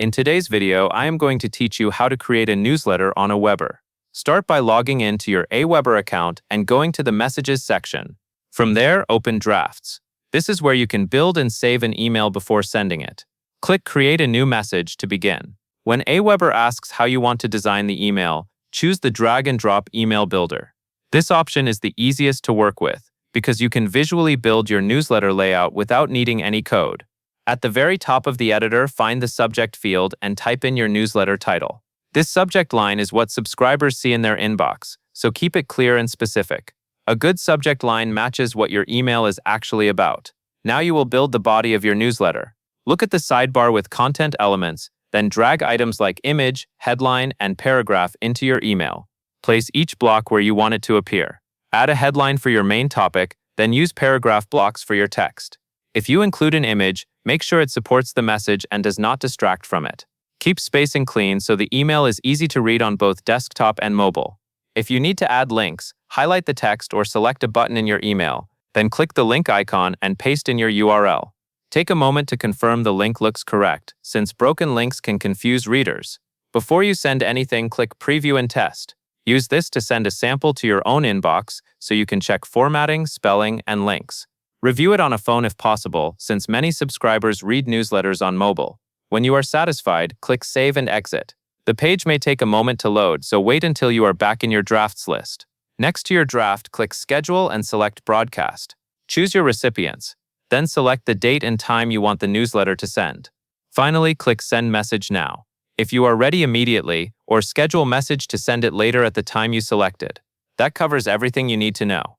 In today's video, I am going to teach you how to create a newsletter on Aweber. Start by logging in to your Aweber account and going to the Messages section. From there, open Drafts. This is where you can build and save an email before sending it. Click Create a New Message to begin. When Aweber asks how you want to design the email, choose the Drag and Drop Email Builder. This option is the easiest to work with because you can visually build your newsletter layout without needing any code. At the very top of the editor, find the subject field and type in your newsletter title. This subject line is what subscribers see in their inbox, so keep it clear and specific. A good subject line matches what your email is actually about. Now you will build the body of your newsletter. Look at the sidebar with content elements, then drag items like image, headline, and paragraph into your email. Place each block where you want it to appear. Add a headline for your main topic, then use paragraph blocks for your text. If you include an image, make sure it supports the message and does not distract from it. Keep spacing clean so the email is easy to read on both desktop and mobile. If you need to add links, highlight the text or select a button in your email, then click the link icon and paste in your URL. Take a moment to confirm the link looks correct, since broken links can confuse readers. Before you send anything, click Preview and Test. Use this to send a sample to your own inbox so you can check formatting, spelling, and links. Review it on a phone if possible, since many subscribers read newsletters on mobile. When you are satisfied, click Save and Exit. The page may take a moment to load, so wait until you are back in your drafts list. Next to your draft, click Schedule and select Broadcast. Choose your recipients. Then select the date and time you want the newsletter to send. Finally, click Send Message Now. If you are ready immediately, or schedule message to send it later at the time you selected. That covers everything you need to know.